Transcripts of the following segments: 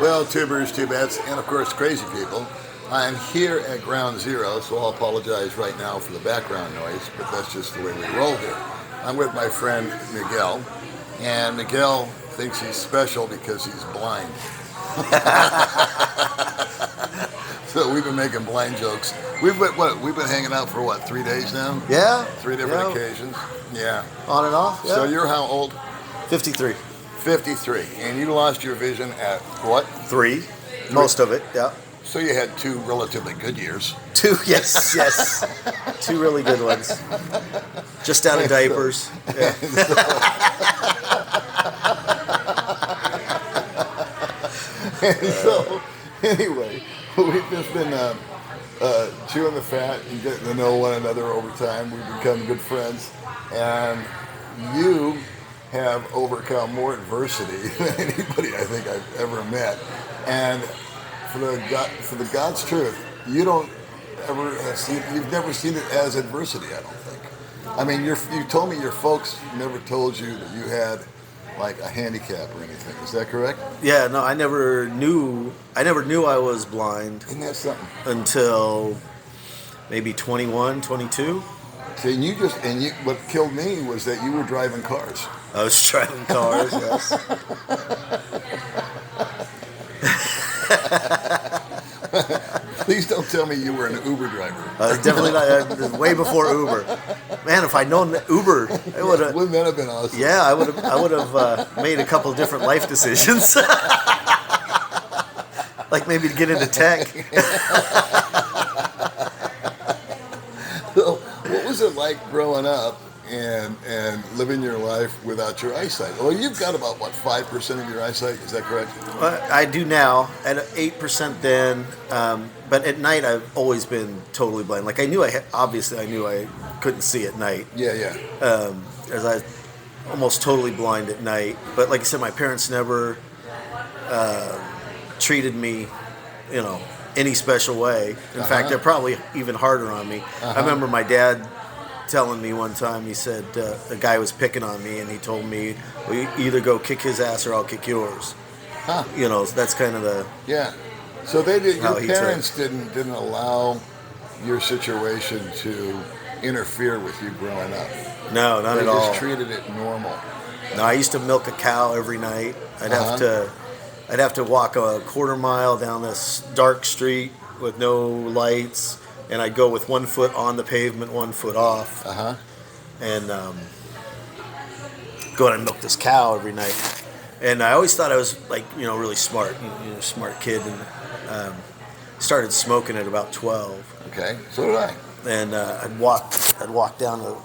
Well, tubers, tubettes, and of course crazy people. I'm here at Ground Zero, so I'll apologize right now for the background noise, but that's just the way we roll here. I'm with my friend Miguel, and Miguel thinks he's special because he's blind. So we've been making blind jokes. We've been hanging out for 3 days now? Yeah. 3 different occasions. Yeah. On and off. Yeah. So you're how old? 53. 53. And you lost your vision at what? 3. Most of it. Yeah. So you had 2 relatively good years. 2. Yes. 2 really good ones. Just out of diapers. Yeah. And so, anyway, we've just been chewing the fat and getting to know one another over time. We've become good friends, and you have overcome more adversity than anybody I think I've ever met. And for the God's truth, you don't ever have you've never seen it as adversity, I don't think. I mean, you told me your folks never told you that you had like a handicap or anything. Is that correct? Yeah, no, I never knew I was blind. Isn't that something? Until maybe 21, 22. See, what killed me was that you were driving cars. I was driving cars, yes. Please don't tell me you were an Uber driver. Definitely not. Way before Uber. Man, if I'd known Uber, I would have. Wouldn't that have been awesome? Yeah, I would have made a couple different life decisions. Like maybe to get into tech. So, what was it like growing up and living your life without your eyesight? Well, you've got about 5% of your eyesight. Is that correct? I do now. At 8% then, but at night I've always been totally blind. Like I knew I couldn't see at night. Yeah. As I almost totally blind at night. But like I said, my parents never treated me, any special way. In fact, they're probably even harder on me. I remember my dad telling me one time, he said a guy was picking on me, and he told me, well, you either go kick his ass or I'll kick yours. So that's kind of the... Yeah. So your parents didn't allow your situation to interfere with you growing up. No, not at all. They just treated it normal. No, I used to milk a cow every night. I'd have to walk a quarter mile down this dark street with no lights, and I'd go with 1 foot on the pavement, 1 foot off, and go out and milk this cow every night. And I always thought I was really smart, smart kid, and started smoking at about 12. Okay, so did I. And I'd walk down to,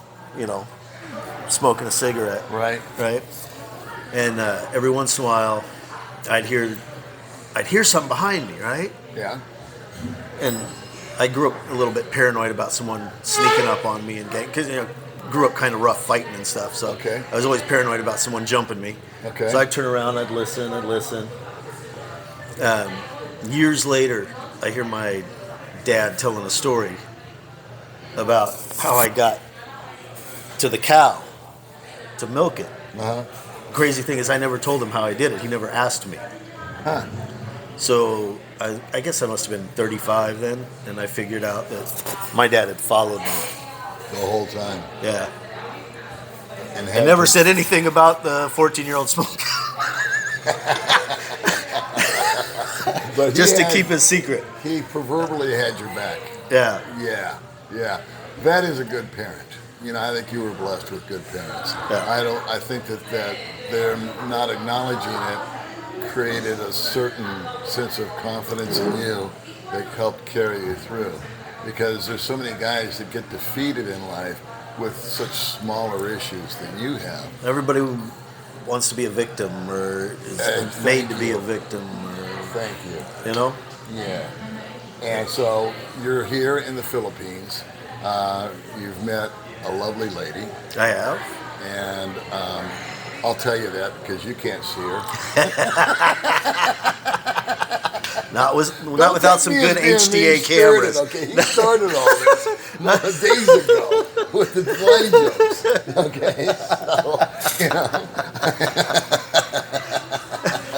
smoking a cigarette. Right. And every once in a while, I'd hear something behind me, right? Yeah. And I grew up a little bit paranoid about someone sneaking up on me and because grew up kind of rough fighting and stuff. So I was always paranoid about someone jumping me. Okay. So I'd turn around, I'd listen. Years later, I hear my dad telling a story about how I got to the cow to milk it. Crazy thing is I never told him how I did it. He never asked me. So I guess I must have been 35 then, and I figured out that my dad had followed me the whole time. Yeah. And never said anything about the 14-year-old smoke. But just to keep his secret. He proverbially had your back. Yeah. Yeah. That is a good parent. I think you were blessed with good parents. Yeah. I think that they're not acknowledging it created a certain sense of confidence in you that helped carry you through. Because there's so many guys that get defeated in life with such smaller issues than you have. Everybody wants to be a victim or is made to be a victim. Thank you. Yeah. And so you're here in the Philippines. You've met a lovely lady. I have. And I'll tell you that because you can't see her. Not without some good HDA cameras. Okay, he started all this days ago with the blind jokes. Okay, so,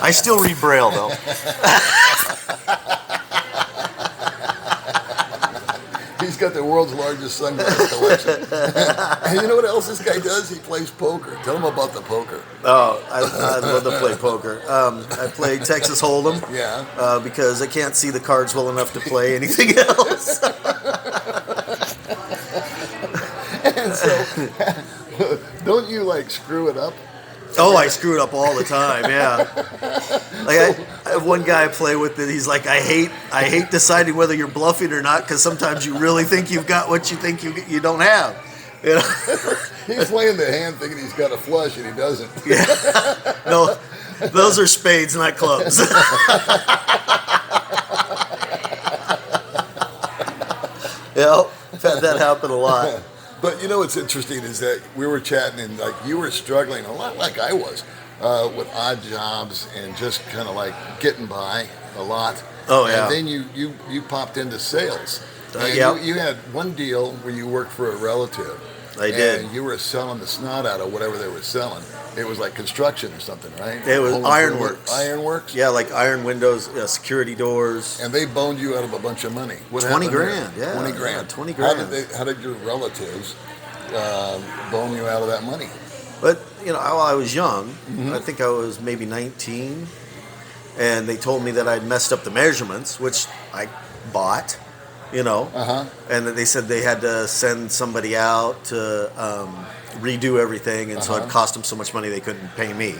I I still read Braille though. He's got the world's largest sunglass collection. And you know what else this guy does? He plays poker. Tell him about the poker. Oh, I love to play poker. I play Texas Hold'em. Yeah. Because I can't see the cards well enough to play anything else. And so, don't you like screw it up? Oh, I screw it up all the time. Yeah. Like I have one guy I play with that he's like, I hate deciding whether you're bluffing or not because sometimes you really think you've got what you think you don't have. You know? He's playing the hand thinking he's got a flush and he doesn't. Yeah. No, those are spades, not clubs. Yeah, I've had that happen a lot. But you know what's interesting is that we were chatting and like you were struggling a lot like I was with odd jobs and just kind of like getting by a lot. Oh yeah. And then you popped into sales. And Yeah. you had one deal where you worked for a relative. I did. And you were selling the snot out of whatever they were selling. It was like construction or something, right? It was Home ironworks. Ironworks? Yeah, like iron windows, security doors. And they boned you out of a bunch of money. What 20 happened there? grand, yeah. 20 grand. Yeah, 20 grand. How did your relatives bone you out of that money? But, you know, while I was young, I think I was maybe 19, and they told me that I'd messed up the measurements, which I bought, you know. And that they said they had to send somebody out to redo everything, and so it cost them so much money they couldn't pay me.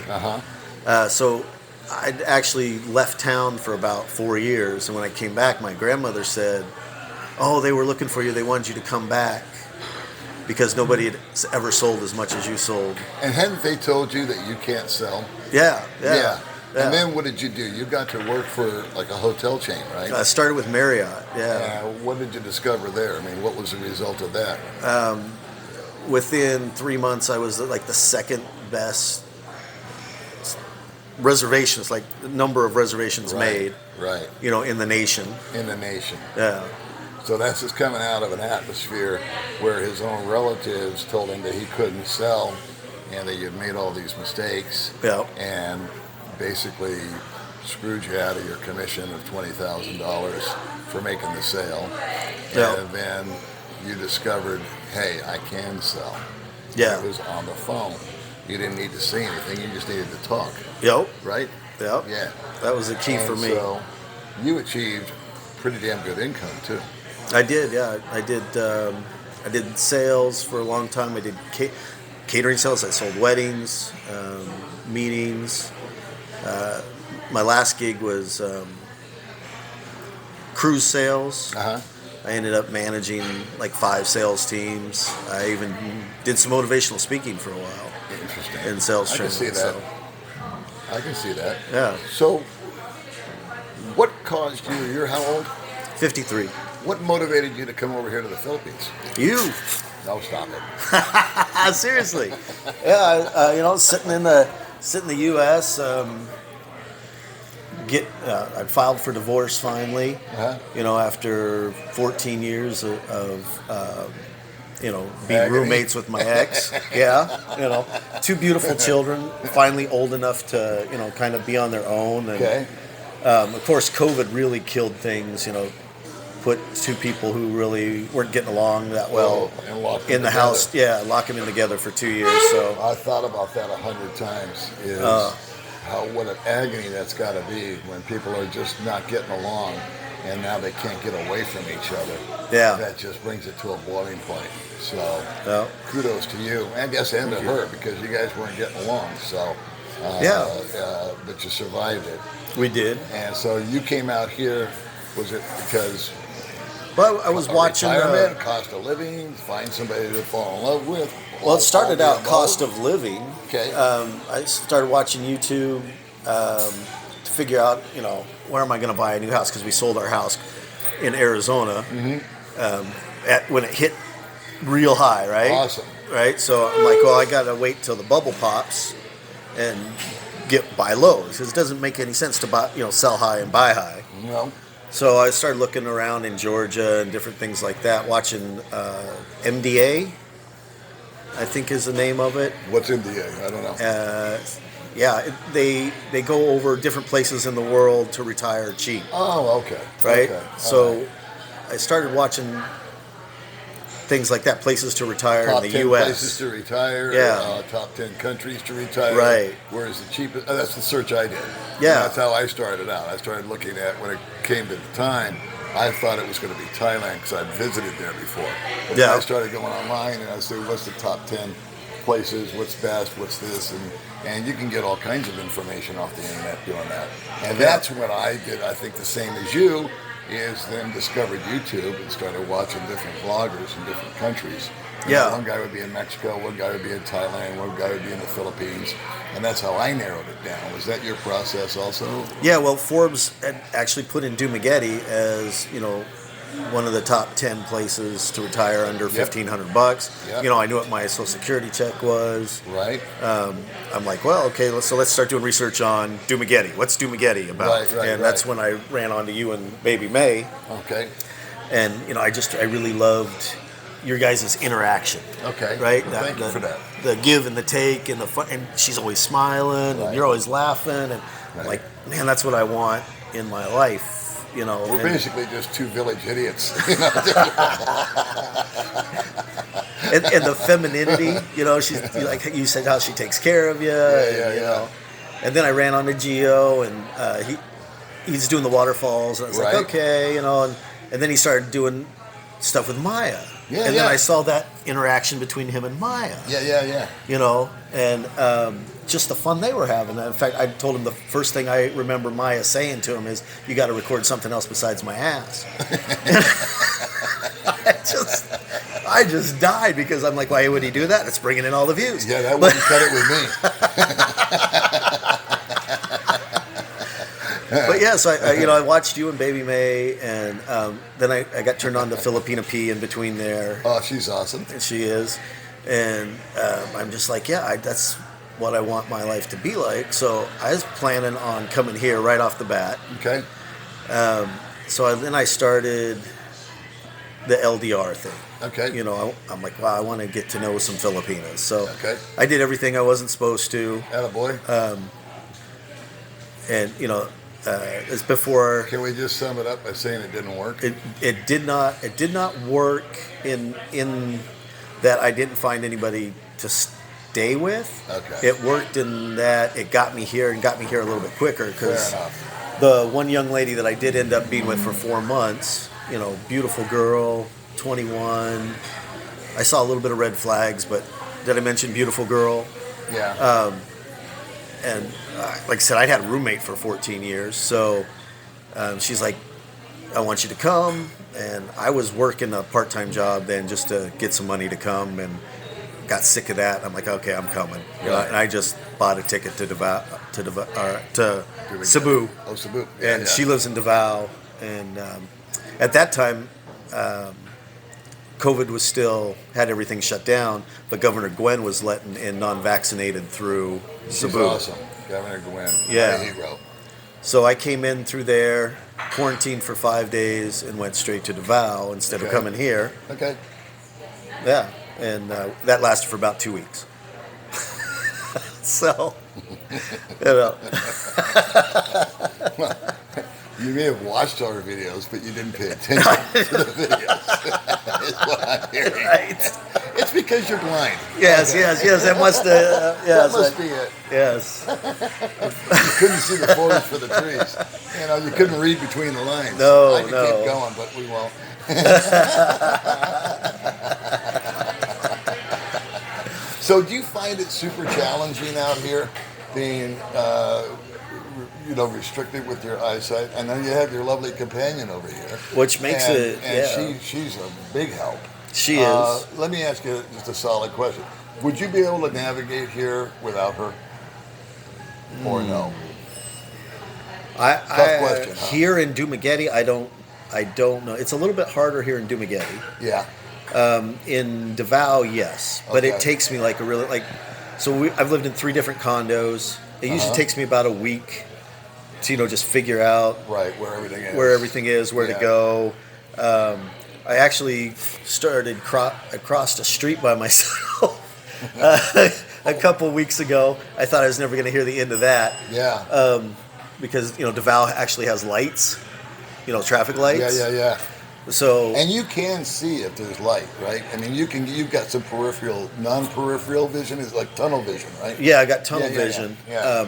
So I'd actually left town for about 4 years, and when I came back, my grandmother said, "Oh, they were looking for you. They wanted you to come back because nobody had ever sold as much as you sold." And hadn't they told you that you can't sell? Yeah. And then what did you do? You got to work for like a hotel chain, right? I started with Marriott. Yeah. What did you discover there? I mean, what was the result of that? Within 3 months, I was like the second best reservations, like the number of reservations made. Right. You know, in the nation. In the nation. Yeah. So that's just coming out of an atmosphere where his own relatives told him that he couldn't sell and that you'd made all these mistakes. Yeah. And basically screwed you out of your commission of $20,000 for making the sale. Yeah. And then you discovered, hey, I can sell. Yeah. It was on the phone. You didn't need to say anything. You just needed to talk. Yep. Right? Yep. Yeah. That was the key for me. So you achieved pretty damn good income too. I did, yeah. I did sales for a long time. I did catering sales. I sold weddings, meetings. My last gig was cruise sales. I ended up managing like 5 sales teams. I even did some motivational speaking for a while. Interesting. In sales training. I can see that. I can see that. Yeah. So, what caused you? You're how old? 53. What motivated you to come over here to the Philippines? You. No, stop it. Seriously. Yeah. You know, sitting in the U.S. I filed for divorce finally. You know, after 14 years of you know, being Agony. roommates with my ex. Yeah. You know, 2 beautiful children, finally old enough to, you know, kind of be on their own. And, Okay. of course, COVID really killed things. You know, put 2 people who really weren't getting along that well And locked them in the together. house. Yeah, locking them together for 2 years. So. I thought about that 100 times. Is what an agony that's got to be when people are just not getting along, and now they can't get away from each other. Yeah. That just brings it to a boiling point. So, Yeah. kudos to you, and I guess and to her, because you guys weren't getting along. So, but you survived it. We did. And so you came out here. Was it because? But I was watching. Retirement, cost of living, find somebody to fall in love with. Well, it started all out the cost above? of living. Okay. I started watching YouTube to figure out, you know, where am I going to buy a new house? Because we sold our house in Arizona when it hit real high, right? Awesome. Right? So I'm like, well, I got to wait till the bubble pops and buy low. Because it doesn't make any sense to buy, you know, sell high and buy high. No. So I started looking around in Georgia and different things like that, watching MDA, I think is the name of it. What's MDA? I don't know. They go over different places in the world to retire cheap, Oh, okay. right? Okay. All So right. I started watching things like that, places to retire Top in the 10 U.S. places to retire. Yeah. Top 10 countries to retire. Right. Where is the cheapest? That's the search I did. Yeah. And that's how I started out. I started looking at, when it came to the time, I thought it was going to be Thailand because I'd visited there before. But then Yeah. I started going online and I said, what's the top 10 places? What's best? What's this? And you can get all kinds of information off the internet doing that. And that's what I did. I think the same as you is then discovered YouTube and started watching different vloggers in different countries. You know, Yeah. one guy would be in Mexico, one guy would be in Thailand, one guy would be in the Philippines, and that's how I narrowed it down. Was that your process also? Yeah, well, Forbes had actually put in Dumaguete as, one of the top 10 places to retire under $1,500. Yep. I knew what my Social Security check was. Right. I'm like, well, okay, let's start doing research on Dumaguete. What's Dumaguete about? And that's when I ran onto you and Baby May. Okay. And I really loved your guys' interaction. Okay. Right. Well, thank you for that. The give and the take and the fun, and she's always smiling and you're always laughing and I'm like, man, that's what I want in my life. We're basically just two village idiots. And the femininity, she's like you said, how she takes care of you. Yeah. And then I ran onto Gio, and he's doing the waterfalls, and I was like, okay, and then he started doing stuff with Maya. Yeah, and then I saw that interaction between him and Maya. Yeah. And just the fun they were having. In fact, I told him the first thing I remember Maya saying to him is, "You got to record something else besides my ass." I just died because I'm like, why would he do that? It's bringing in all the views. Yeah, that wouldn't cut it with me. But yeah, so I watched you and Baby May, and then I got turned on to Filipina P in between there. Oh, she's awesome. And she is, and I'm just like, that's what I want my life to be like. So I was planning on coming here right off the bat. Okay. Then I started the LDR thing. Okay. I'm like, wow, I want to get to know some Filipinas. So okay. I did everything I wasn't supposed to. Attaboy. And it's before. Can we just sum it up by saying it didn't work? It did not work in that I didn't find anybody to stay with. Okay. It worked in that it got me here and got me here a little bit quicker because Fair enough. the one young lady that I did end up being with for 4 months, beautiful girl, 21. I saw a little bit of red flags, but did I mention beautiful girl? Yeah. And like I said, I'd had a roommate for 14 years. So she's like, I want you to come. And I was working a part-time job then just to get some money to come and got sick of that. I'm like, okay, I'm coming. And I just bought a ticket to Cebu. Oh, Cebu. And she lives in Davao. And at that time, COVID was still, had everything shut down, but Governor Gwen was letting in non-vaccinated through Cebu. She's awesome. Governor Gwen. Yeah. My hero. So I came in through there, quarantined for 5 days, and went straight to Davao instead of coming here. Okay. Yeah, and that lasted for about 2 weeks. So, You may have watched our videos, but you didn't pay attention to the videos. Is what I'm hearing. Right. It's because you're blind. Yes. That must. That must be it. Yes. You couldn't see the forest for the trees. You couldn't read between the lines. No, I could keep going, but we won't. So, do you find it super challenging out here, being restricted with your eyesight? And then you have your lovely companion over here, Which makes it. And she's a big help. She is. Let me ask you just a solid question: would you be able to navigate here without her, or no? Tough question. Huh? Here in Dumaguete, I don't know. It's a little bit harder here in Dumaguete. Yeah. In Davao, yes, but Okay. it takes me I've lived in 3 different condos. It usually takes me about a week to just figure out Right, where everything is, where to go. I actually started I crossed a street by myself a couple weeks ago. I thought I was never going to hear the end of that. Yeah. Because Davao actually has lights, traffic lights. Yeah. So And you can see if there's light, right? I mean, you've got some non-peripheral vision is like tunnel vision, right? yeah, I got tunnel vision. Yeah.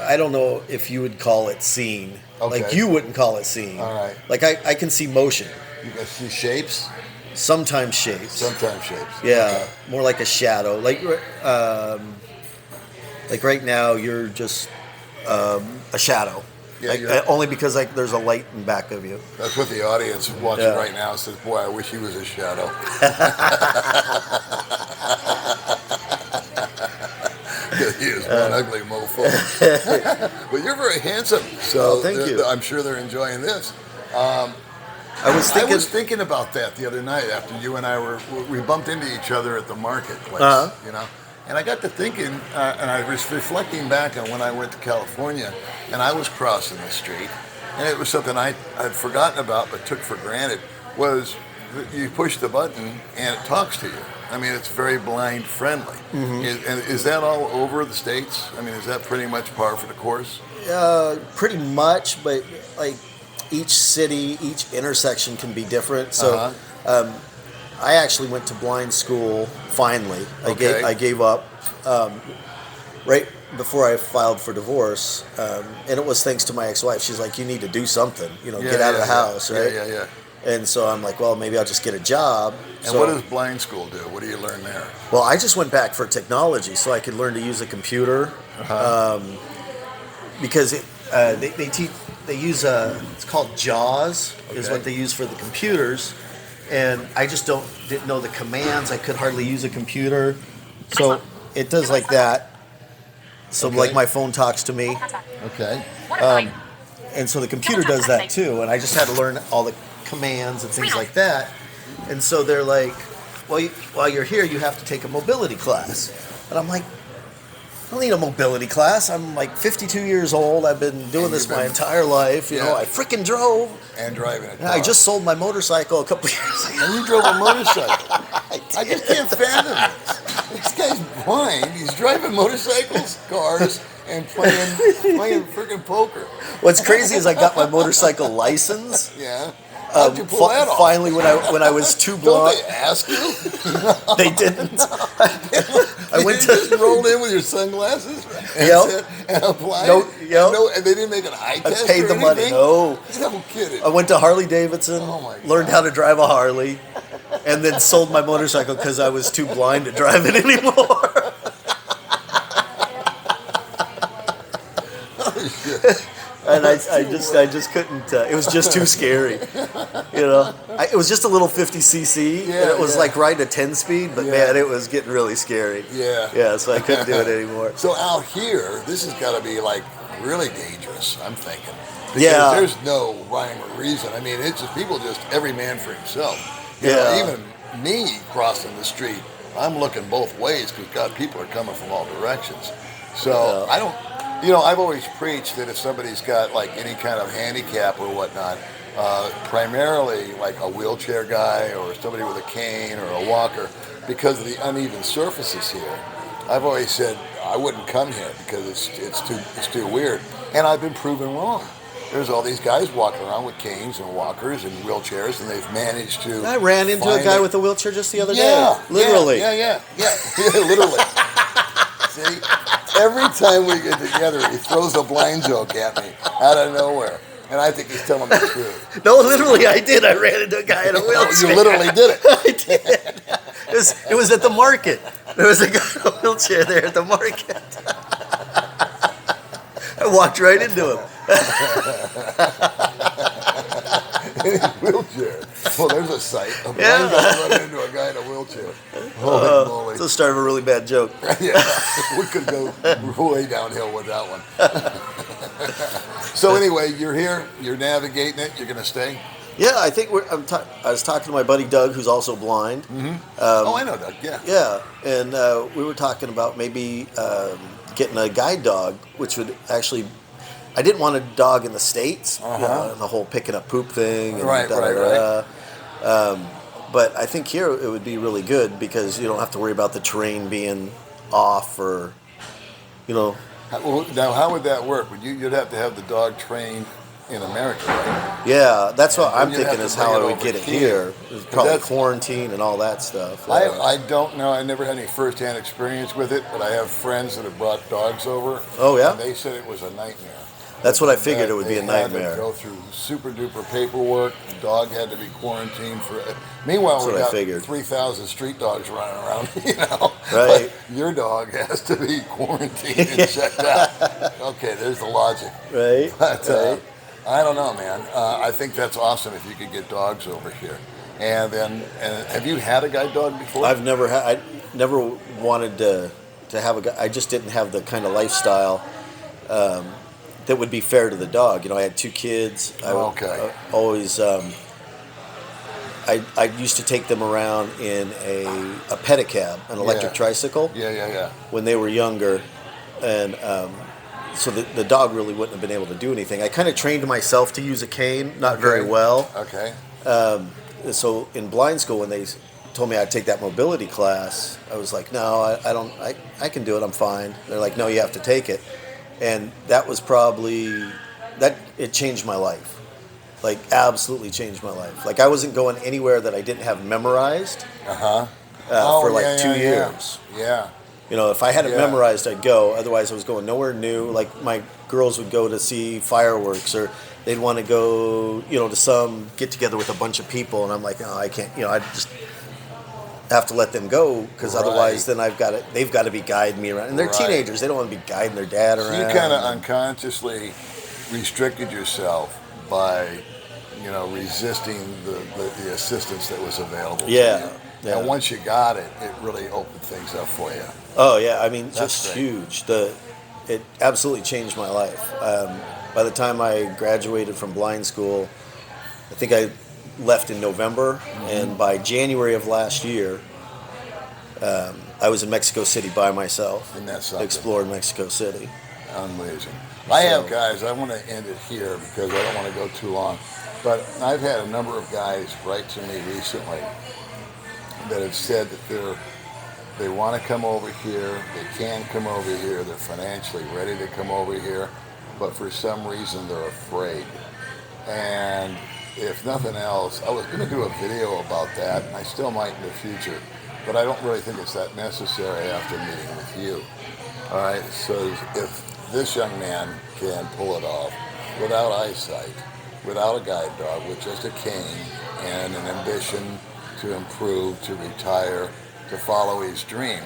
I don't know if you would call it seeing. Okay. Like you wouldn't call it seeing. All right. Like I can see motion. You can see shapes? Sometimes shapes. Sometimes shapes. Yeah, Okay. more like a shadow. Like right now, you're just a shadow. Yeah, only because there's a light in back of you. That's what the audience watching right now says. Boy, I wish he was a shadow. He is one ugly mofo. But you're very handsome, so thank you. I'm sure they're enjoying this. I was thinking about that the other night after you and I we bumped into each other at the marketplace, And I got to thinking, and I was reflecting back on when I went to California, and I was crossing the street, and it was something I'd forgotten about but took for granted, was that you push the button and it talks to you. I mean, it's very blind friendly. Mm-hmm. Is that all over the States? I mean, is that pretty much par for the course? Pretty much, but like each city, each intersection can be different. So I actually went to blind school finally. Okay. I gave up right before I filed for divorce, and it was thanks to my ex-wife. She's like, "You need to do something, get out of the house, right?" Yeah. And so I'm like, well, maybe I'll just get a job. And what does blind school do? What do you learn there? Well, I just went back for technology so I could learn to use a computer, because they use it's called JAWS is what they use for the computers, and I just didn't know the commands. I could hardly use a computer, so it does like that. So like my phone talks to me. Okay. And so the computer does that too, and I just had to learn all the commands and things like that. And so they're like, well, while you're here, you have to take a mobility class. And I'm like, I don't need a mobility class. I'm like 52 years old. I've been doing this my entire life. You know, I freaking drove. And driving a car. I just sold my motorcycle a couple years ago. And you drove a motorcycle. I just can't fathom this. This guy's blind. He's driving motorcycles, cars, and playing freaking poker. What's crazy is I got my motorcycle license. Yeah. How'd you pull that off? Finally, when I was too blind. Don't they ask you? They didn't. I went to just rolled in with your sunglasses and applied. No, and they didn't make an eye test. I paid the money. No. No kidding. I went to Harley Davidson, learned how to drive a Harley, and then sold my motorcycle because I was too blind to drive it anymore. Oh, shit. And I just couldn't. It was just too scary, It was just a little 50cc, and it was like riding a 10-speed, but man, it was getting really scary. Yeah. So I couldn't do it anymore. So out here, this has got to be like really dangerous. I'm thinking. Because there's no rhyme or reason. I mean, it's just every man for himself. You know, even me crossing the street, I'm looking both ways because people are coming from all directions. So I don't. I've always preached that if somebody's got like any kind of handicap or whatnot, primarily like a wheelchair guy or somebody with a cane or a walker, because of the uneven surfaces here, I've always said I wouldn't come here because it's too weird. And I've been proven wrong. There's all these guys walking around with canes and walkers and wheelchairs, and they've managed to. I ran into a guy with a wheelchair just the other day. Literally. Yeah, literally. See, every time we get together, he throws a blind joke at me out of nowhere, and I think he's telling the truth. No, literally, I did. I ran into a guy in a wheelchair. You literally did it. I did. It was at the market. There was a guy in a wheelchair there at the market. I walked right into him. In his wheelchair. Well, there's a sight. A blind guy running into a guy in a wheelchair. Holy moly. It's the start of a really bad joke. Yeah, we could go way downhill with that one. So anyway, you're here. You're navigating it. You're going to stay? Yeah, I think I was talking to my buddy Doug, who's also blind. Mm-hmm. I know Doug, yeah. Yeah, and we were talking about maybe getting a guide dog, which would actually... I didn't want a dog in the States, and the whole picking up poop thing. And right. But I think here it would be really good because you don't have to worry about the terrain being off or, you know. Well, now, how would that work? You'd have to have the dog trained in America, right? Yeah, that's what I'm Then you'd have thinking to is bring how it I would over get it here. here. It's 'Cause probably that's- quarantine and all that stuff. I don't know. I never had any first-hand experience with it, but I have friends that have brought dogs over. Oh, yeah? And they said it was a nightmare. That's what I figured it would be a They had nightmare. to go through super duper paperwork. The dog had to be quarantined for. Meanwhile, That's we what I got figured. 3,000 street dogs running around. You know, Right. But your dog has to be quarantined and checked out. Okay, there's the logic. Right. But Right. I don't know, man. I think that's awesome if you could get dogs over here. And have you had a guide dog before? I've never had. I never wanted to have a guy. I just didn't have the kind of lifestyle that would be fair to the dog. You know, I had 2 kids. Okay. Always. I used to take them around in a pedicab, an electric Yeah. tricycle, Yeah. when they were younger, and so the dog really wouldn't have been able to do anything. I kind of trained myself to use a cane, not very Okay. well. Okay. So in blind school, when they told me I'd take that mobility class, I was like, no, I don't. I can do it. I'm fine. They're like, no, you have to take it, and that was probably that. It changed my life. Like absolutely changed my life. Like I wasn't going anywhere that I didn't have memorized for like 2 years. Yeah. You know, if I had it Yeah. memorized, I'd go. Otherwise, I was going nowhere new. Like my girls would go to see fireworks, or they'd want to go, you know, to some get together with a bunch of people, and I'm like, no, I can't. You know, I just have to let them go because otherwise, then they've got to be guiding me around. And they're Right. teenagers; they don't want to be guiding their dad So around. you kind of unconsciously restricted yourself by, resisting the assistance that was available Yeah. to you. Yeah. And once you got it, it really opened things up for you. Oh yeah, I mean, That's just great. huge. It absolutely changed my life. By the time I graduated from blind school, I think I left in November, and by January of last year, I was in Mexico City by myself. Isn't that something? Explored Mexico City. Amazing. I have guys, I want to end it here because I don't want to go too long, but I've had a number of guys write to me recently that have said that they want to come over here, they can come over here, they're financially ready to come over here, but for some reason they're afraid. And if nothing else, I was going to do a video about that, and I still might in the future, but I don't really think it's that necessary after meeting with you. All right, so if this young man can pull it off without eyesight, without a guide dog, with just a cane and an ambition to improve, to retire, to follow his dream,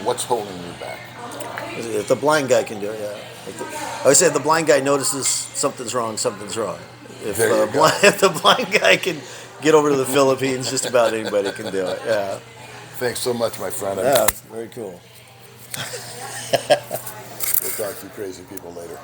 what's holding you back? If the blind guy can do it, yeah. I always say if the blind guy notices something's wrong, something's wrong. If, There you go. if the blind guy can get over to the Philippines, just about anybody can do it. Yeah. Thanks so much, my friend. Yeah, very cool. We'll talk to you crazy people later.